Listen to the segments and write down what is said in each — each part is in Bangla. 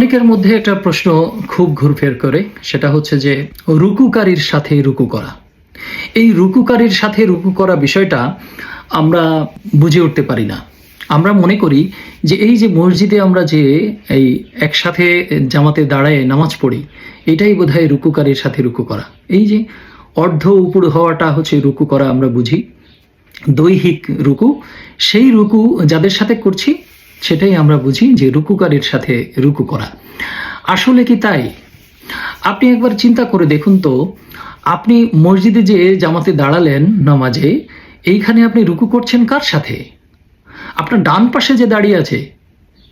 অনেকের মধ্যে একটা প্রশ্ন খুব ঘুরফের করে, সেটা হচ্ছে যে রুকুকারীর সাথে রুকু করা। এই রুকুকারীর সাথে রুকু করা বিষয়টা আমরা বুঝে উঠতে পারি না। আমরা মনে করি যে এই যে মসজিদে আমরা যে এই একসাথে জামাতে দাঁড়ায় নামাজ পড়ি, এটাই বোধহয় রুকুকারীর সাথে রুকু করা। এই যে অর্ধ উপর হওয়াটা হচ্ছে রুকু করা আমরা বুঝি, দৈহিক রুকু। সেই রুকু যাদের সাথে করছি সেটাই আমরা বুঝি যে রুকুকারীর সাথে রুকু করা। আসলে কি তাই? আপনি একবার চিন্তা করে দেখুন তো, আপনি মসজিদে যে জামাতে দাঁড়ালেন নামাজে, এইখানে আপনি রুকু করছেন কার সাথে? আপনার ডান পাশে যে দাঁড়িয়ে আছে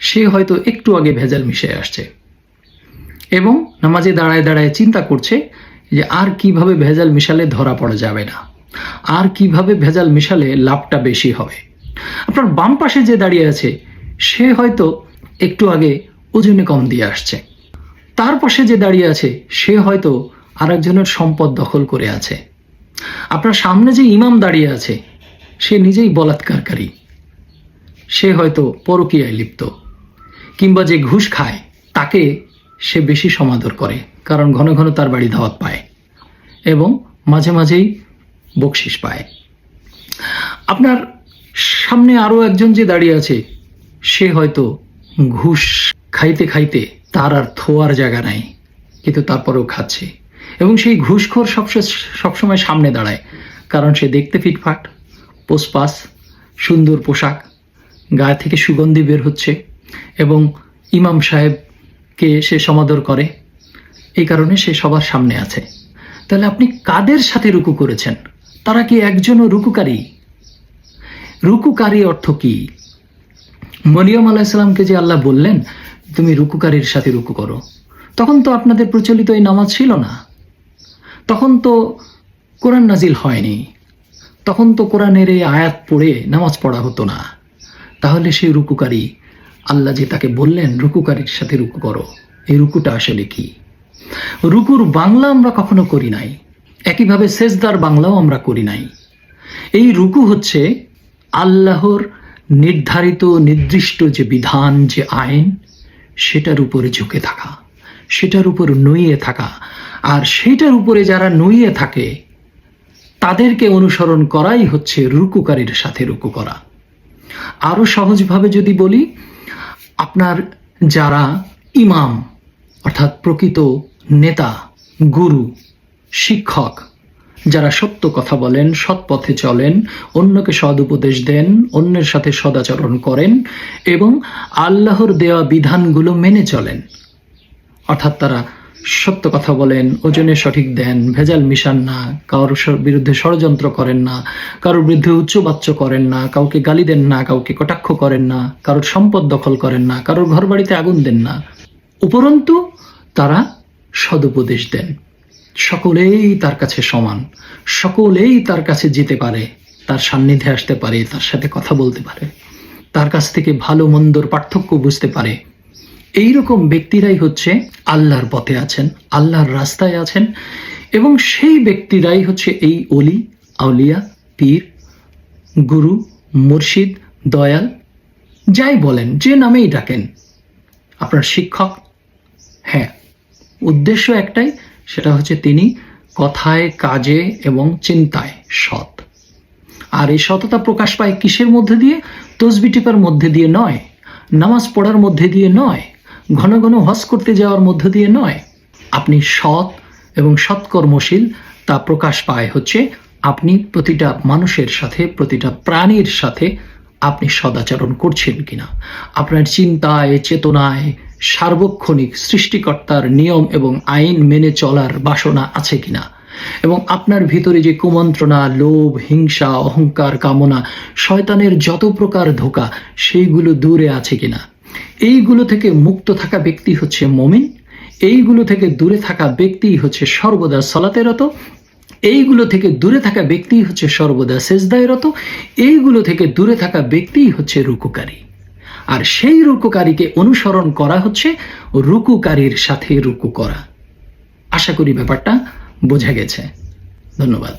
সে হয়তো একটু আগে ভেজাল মিশে আসছে এবং নামাজে দাঁড়ায় দাঁড়ায় চিন্তা করছে যে আর কিভাবে ভেজাল মিশালে ধরা পড়া যাবে না, আর কিভাবে ভেজাল মিশালে লাভটা বেশি হবে। আপনার বাম পাশে যে দাঁড়িয়ে আছে সে হয়তো একটু আগে ওজনে কম দিয়ে আসছে। তার পাশে যে দাঁড়িয়ে আছে সে হয়তো আরেকজনের সম্পদ দখল করে আছে। আপনার সামনে যে ইমাম দাঁড়িয়ে আছে সে নিজেই বলাৎকারকারী, সে হয়তো পরকীয়ায় লিপ্ত, কিংবা যে ঘুষ খায় তাকে সে বেশি সমাদর করে, কারণ ঘন ঘন তার বাড়ি দাওয়াত পায় এবং মাঝে মাঝেই বকশিস পায়। আপনার সামনে আরও একজন যে দাঁড়িয়ে আছে সে হয়তো ঘুষ খাইতে খাইতে তার আর থোয়ার জায়গা নাই, কিন্তু তারপরেও খাচ্ছে এবং সেই ঘুষখোর সবসময় সামনে দাঁড়ায়, কারণ সে দেখতে ফিটফাট, পোসপাস, সুন্দর পোশাক, গায়ে থেকে সুগন্ধি বের হচ্ছে এবং ইমাম সাহেবকে সে সমাদর করে, এই কারণে সে সবার সামনে আছে। তাহলে আপনি কাদের সাথে রুকু করেছেন? তারা কি একজনও রুকুকারী? রুকুকারী অর্থ কি? মরিয়ম আলাইহিসসালামকে যে আল্লাহ বললেন তুমি রুকুকারীর সাথে রুকু করো, তখন তো আপনাদের প্রচলিত এই নামাজ ছিল না, তখন তো কোরআন নাজিল হয়নি, তখন তো কোরআনের এই আয়াত পড়ে নামাজ পড়া হতো না। তাহলে সেই রুকুকারী, আল্লাহ যে তাকে বললেন রুকুকারীর সাথে রুকু করো, এই রুকুটা আসলে কি? রুকুর বাংলা আমরা কখনো করি নাই, একইভাবে সেজদার বাংলাও আমরা করি নাই। এই রুকু হচ্ছে আল্লাহর নির্ধারিত নির্দিষ্ট যে বিধান, যে আইন, সেটার উপরে ঝুঁকে থাকা, সেটার উপর নুইয়ে থাকা, আর সেটার উপরে যারা নুইয়ে থাকে তাদেরকে অনুসরণ করাই হচ্ছে রুকুকারীর সাথে রুকু করা। আরো সহজভাবে যদি বলি, আপনার যারা ইমাম অর্থাৎ প্রকৃত নেতা, গুরু, শিক্ষক, যারা সত্য কথা বলেন, সৎ পথে চলেন, অন্যকে সদ উপদেশ দেন, অন্যের সাথে সদাচরণ করেন এবং আল্লাহর দেওয়া বিধানগুলো মেনে চলেন, অর্থাৎ তারা সত্য কথা বলেন, ওজনে সঠিক দেন, ভেজাল মিশান না, কারোর বিরুদ্ধে ষড়যন্ত্র করেন না, কারোর বিরুদ্ধে উচ্চবাচ্য করেন না, কাউকে গালি দেন না, কাউকে কটাক্ষ করেন না, কারোর সম্পদ দখল করেন না, কারোর ঘর বাড়িতে আগুন দেন না, উপরন্তু তারা সদুপদেশ দেন। সকলেই তার কাছে সমান, সকলেই তার কাছে যেতে পারে, তার সান্নিধ্যে আসতে পারে, তার সাথে কথা বলতে পারে, তার কাছ থেকে ভালো মন্দর পার্থক্য বুঝতে পারে। এইরকম ব্যক্তিরাই হচ্ছে আল্লাহর পথে আছেন, আল্লাহর রাস্তায় আছেন এবং সেই ব্যক্তিরাই হচ্ছে এই অলি, আউলিয়া, পীর, গুরু, মুর্শিদ, দয়াল, যাই বলেন, যে নামেই ডাকেন, আপনার শিক্ষক। হ্যাঁ, উদ্দেশ্য একটাই, সেটা হচ্ছে তিনি কথায়, কাজে এবং চিন্তায় সৎ। আর এই সততা প্রকাশ পায় কিসের মধ্যে দিয়ে? তসবিহ টিপার মধ্যে দিয়ে নয়, নামাজ পড়ার মধ্যে দিয়ে নয়, ঘন ঘন হজ করতে যাওয়ার মধ্য দিয়ে নয়। আপনি সৎ এবং সৎকর্মশীল, তা প্রকাশ পায় হচ্ছে আপনি প্রতিটা মানুষের সাথে, প্রতিটা প্রাণীর সাথে আপনি সদাচরণ করছেন কিনা, আপনার চিন্তায়, চেতনায় সার্বক্ষণিক সৃষ্টিকর্তার নিয়ম এবং আইন মেনে চলার বাসনা আছে কিনা, এবং আপনার ভিতরে যে কুমন্ত্রণা, লোভ, হিংসা, অহংকার, কামনা, শয়তানের যত প্রকার ধোঁকা, সেইগুলো দূরে আছে কিনা। এইগুলো থেকে মুক্ত থাকা ব্যক্তি হচ্ছে মুমিন, এইগুলো থেকে দূরে থাকা ব্যক্তি হচ্ছে সর্বদা সালাতে রত, এইগুলো থেকে দূরে থাকা ব্যক্তি হচ্ছে সর্বদা সেজদায় রত, এইগুলো থেকে দূরে থাকা ব্যক্তি হচ্ছে রুকুকারী। আর সেই রুকুকারীকে অনুসরণ করা হচ্ছে রুকুকারীর সাথে রুকু করা। আশা করি ব্যাপারটা বোঝা গেছে। ধন্যবাদ।